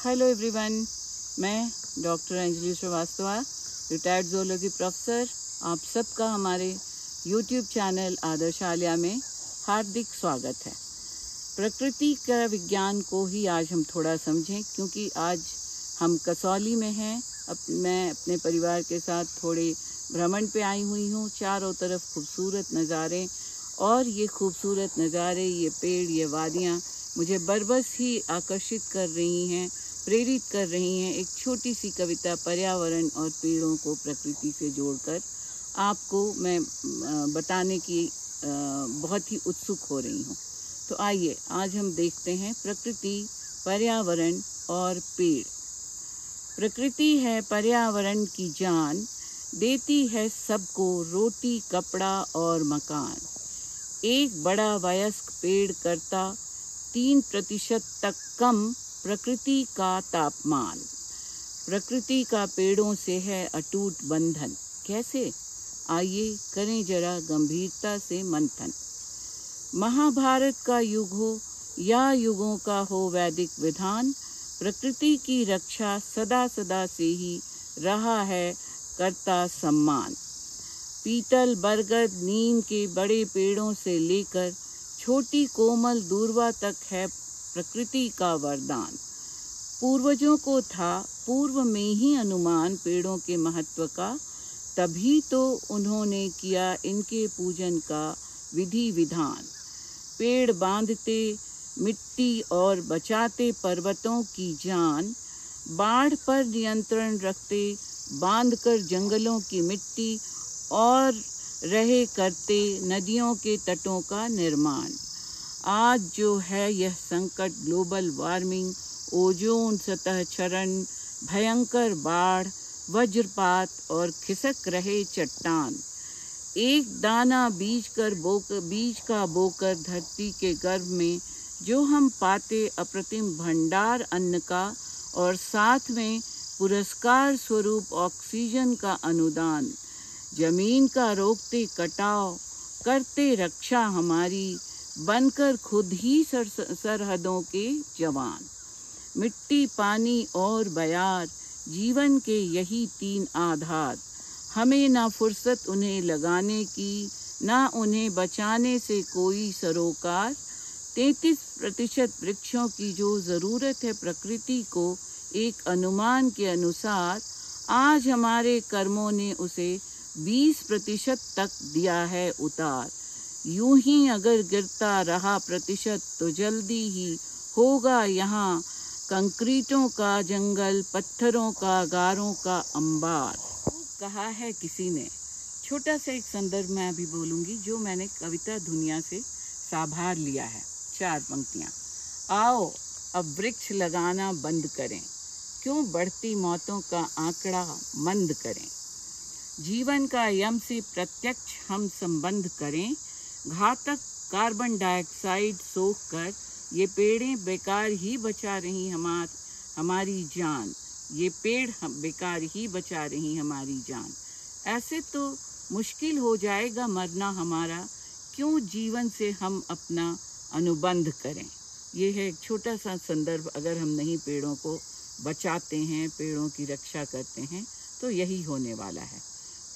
Hello everyone, मैं doctor Anjali Srivastava, retired zoology professor, आप सबका हमारे यूट्यूब चैनल आदर्शालया में हार्दिक स्वागत है। प्रकृति का विज्ञान को ही आज हम थोड़ा समझें, क्योंकि आज हम कसौली में हैं। मैं अपने परिवार के साथ थोड़े भ्रमण पे आई हुई हूँ। चारों तरफ खूबसूरत नज़ारे, और ये खूबसूरत नज़ारे, ये पेड़, ये वादियाँ मुझे बरबस ही आकर्षित कर रही हैं, प्रेरित कर रही हैं। एक छोटी सी कविता पर्यावरण और पेड़ों को प्रकृति से जोड़कर आपको मैं बताने की बहुत ही उत्सुक हो रही हूँ। तो आइए आज हम देखते हैं प्रकृति, पर्यावरण और पेड़। प्रकृति है पर्यावरण की जान, देती है सबको रोटी, कपड़ा और मकान। एक बड़ा वयस्क पेड़ करता 3% तक कम प्रकृति का तापमान। प्रकृति का पेड़ों से है अटूट बंधन। कैसे? आइए करें जरा गंभीरता से मंथन। महाभारत का युग हो या युगों का हो वैदिक विधान, प्रकृति की रक्षा सदा सदा से ही रहा है करता सम्मान। पीतल, बरगद, नीम के बड़े पेड़ों से लेकर छोटी कोमल दूर्वा तक है प्रकृति का वरदान। पूर्वजों को था पूर्व में ही अनुमान पेड़ों के महत्व का, तभी तो उन्होंने किया इनके पूजन का विधि विधान। पेड़ बांधते मिट्टी और बचाते पर्वतों की जान, बाढ़ पर नियंत्रण रखते बांधकर जंगलों की मिट्टी, और रहे करते नदियों के तटों का निर्माण। आज जो है यह संकट, ग्लोबल वार्मिंग, ओजोन सतह क्षरण, भयंकर बाढ़, वज्रपात और खिसक रहे चट्टान। एक दाना बीज का बोकर धरती के गर्भ में जो हम पाते अप्रतिम भंडार अन्न का, और साथ में पुरस्कार स्वरूप ऑक्सीजन का अनुदान। जमीन का रोकते कटाव, करते रक्षा हमारी, बनकर खुद ही सरहदों के जवान। मिट्टी, पानी और बयार, जीवन के यही 3 आधार। हमें ना फुर्सत उन्हें लगाने की, ना उन्हें बचाने से कोई सरोकार। 33% वृक्षों की जो ज़रूरत है प्रकृति को, एक अनुमान के अनुसार आज हमारे कर्मों ने उसे 20% तक दिया है उतार। यूं ही अगर गिरता रहा प्रतिशत, तो जल्दी ही होगा यहाँ कंक्रीटों का जंगल, पत्थरों का, गारों का अंबार। कहा है किसी ने। छोटा सा एक संदर्भ मैं अभी बोलूँगी, जो मैंने कविता दुनिया से साभार लिया है। 4 पंक्तियाँ। आओ अब वृक्ष लगाना बंद करें, क्यों बढ़ती मौतों का आंकड़ा मंद करें। जीवन का यम से प्रत्यक्ष हम संबंध करें, घातक कार्बन डाइऑक्साइड सोख कर ये पेड़ें बेकार ही बचा रही हमारी जान। ये पेड़ हम बेकार ही बचा रही हमारी जान। ऐसे तो मुश्किल हो जाएगा मरना हमारा, क्यों जीवन से हम अपना अनुबंध करें। ये है एक छोटा सा संदर्भ। अगर हम नहीं पेड़ों को बचाते हैं, पेड़ों की रक्षा करते हैं, तो यही होने वाला है।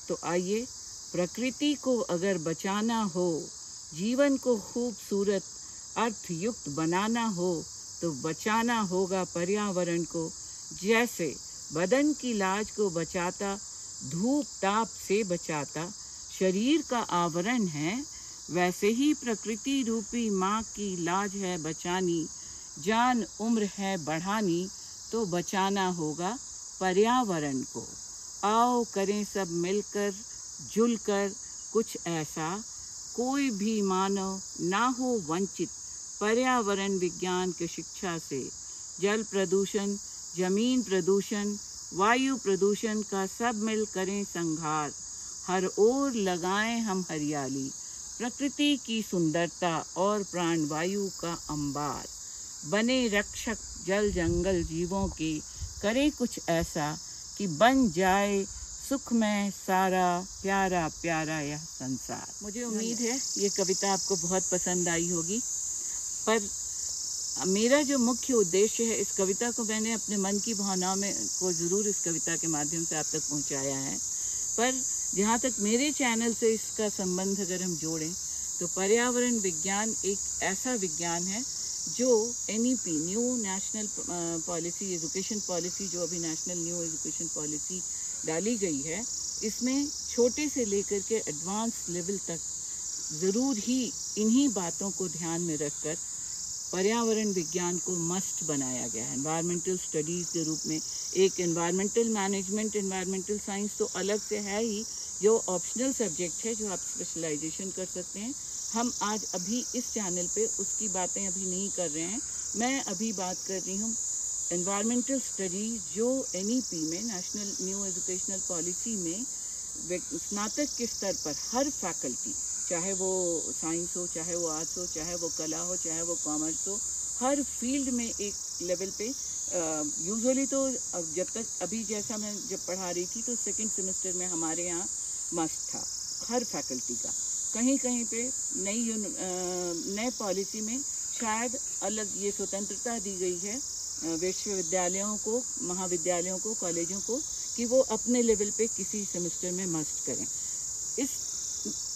तो आइए, प्रकृति को अगर बचाना हो, जीवन को खूबसूरत अर्थयुक्त बनाना हो, तो बचाना होगा पर्यावरण को। जैसे बदन की लाज को बचाता, धूप ताप से बचाता शरीर का आवरण है, वैसे ही प्रकृति रूपी माँ की लाज है बचानी। जान उम्र है बढ़ानी, तो बचाना होगा पर्यावरण को। आओ करें सब मिलकर जुलकर कुछ ऐसा, कोई भी मानव ना हो वंचित पर्यावरण विज्ञान की शिक्षा से। जल प्रदूषण, जमीन प्रदूषण, वायु प्रदूषण का सब मिल करें संहार। हर ओर लगाएं हम हरियाली, प्रकृति की सुंदरता और प्राणवायु का अंबार। बने रक्षक जल जंगल जीवों के, करें कुछ ऐसा कि बन जाए सुखमय सारा प्यारा प्यारा यह संसार। मुझे उम्मीद है ये कविता आपको बहुत पसंद आई होगी। पर मेरा जो मुख्य उद्देश्य है, इस कविता को मैंने अपने मन की भावनाओं में को ज़रूर इस कविता के माध्यम से आप तक पहुंचाया है, पर जहाँ तक मेरे चैनल से इसका संबंध अगर हम जोड़ें तो पर्यावरण विज्ञान एक ऐसा विज्ञान है जो NEP new national policy, education policy, जो अभी नेशनल न्यू एजुकेशन पॉलिसी डाली गई है, इसमें छोटे से लेकर के एडवांस लेवल तक ज़रूर ही इन्हीं बातों को ध्यान में रखकर पर्यावरण विज्ञान को मस्ट बनाया गया है। एनवायरमेंटल स्टडीज़ के रूप में एक एनवायरमेंटल मैनेजमेंट, एनवायरमेंटल साइंस तो अलग से है ही, जो ऑप्शनल सब्जेक्ट है, जो आप स्पेशलाइजेशन कर सकते हैं। हम आज अभी इस चैनल पे उसकी बातें अभी नहीं कर रहे हैं। मैं अभी बात कर रही हूँ एनवायरमेंटल स्टडीज़, जो NEP में, नेशनल न्यू एजुकेशनल पॉलिसी में, स्नातक के स्तर पर हर फैकल्टी, चाहे वो साइंस हो, चाहे वो आर्ट्स हो, चाहे वो कला हो, चाहे वो कॉमर्स हो, हर फील्ड में एक लेवल पे यूजुअली तो जब तक अभी जैसा मैं जब पढ़ा रही थी तो सेकंड सेमेस्टर में हमारे यहाँ मस्ट था हर फैकल्टी का। कहीं कहीं पे नए पॉलिसी में शायद अलग ये स्वतंत्रता दी गई है विश्वविद्यालयों को, महाविद्यालयों को, कॉलेजों को, कि वो अपने लेवल पे किसी सेमेस्टर में मस्ट करें।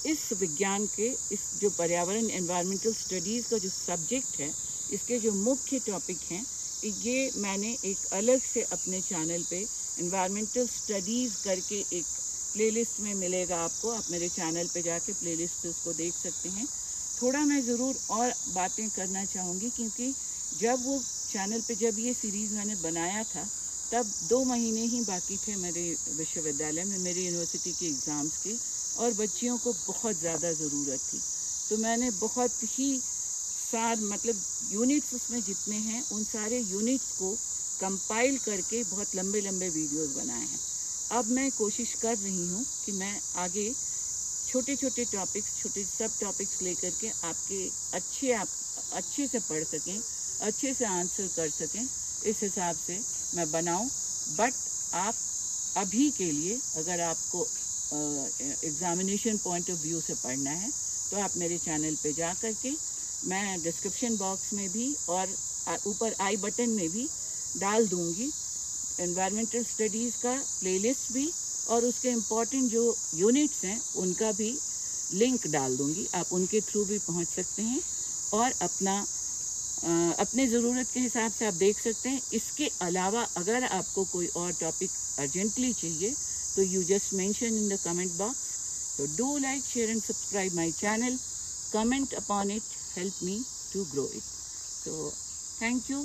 इस विज्ञान के, इस जो पर्यावरण एनवायरमेंटल स्टडीज़ का जो सब्जेक्ट है, इसके जो मुख्य टॉपिक हैं, ये मैंने एक अलग से अपने चैनल पे एनवायरमेंटल स्टडीज़ करके एक प्लेलिस्ट में मिलेगा आपको। आप मेरे चैनल पे जाके प्लेलिस्ट उसको देख सकते हैं। थोड़ा मैं ज़रूर और बातें करना चाहूँगी, क्योंकि जब वो चैनल पे, जब ये सीरीज़ मैंने बनाया था, तब 2 महीने ही बाकी थे मेरे विश्वविद्यालय में, मेरी यूनिवर्सिटी के एग्ज़ाम्स के, और बच्चियों को बहुत ज़्यादा ज़रूरत थी। तो मैंने बहुत ही मतलब यूनिट्स उसमें जितने हैं, उन सारे यूनिट्स को कंपाइल करके बहुत लंबे लंबे वीडियोस बनाए हैं। अब मैं कोशिश कर रही हूँ कि मैं आगे छोटे छोटे टॉपिक्स, छोटे सब टॉपिक्स लेकर के आपके अच्छे से पढ़ सकें, अच्छे से आंसर कर सकें, इस हिसाब से मैं बनाऊं। बट आप अभी के लिए, अगर आपको एग्जामिनेशन पॉइंट ऑफ व्यू से पढ़ना है, तो आप मेरे चैनल पे जा करके, मैं डिस्क्रिप्शन बॉक्स में भी और ऊपर आई बटन में भी डाल दूंगी एनवायरमेंटल स्टडीज़ का प्लेलिस्ट भी, और उसके इम्पॉर्टेंट जो यूनिट्स हैं उनका भी लिंक डाल दूंगी। आप उनके थ्रू भी पहुंच सकते हैं और अपने ज़रूरत के हिसाब से आप देख सकते हैं। इसके अलावा अगर आपको कोई और टॉपिक अर्जेंटली चाहिए तो you just mention in the comment box. So do like, share and subscribe my channel. Comment upon it, help me to grow it. So thank you.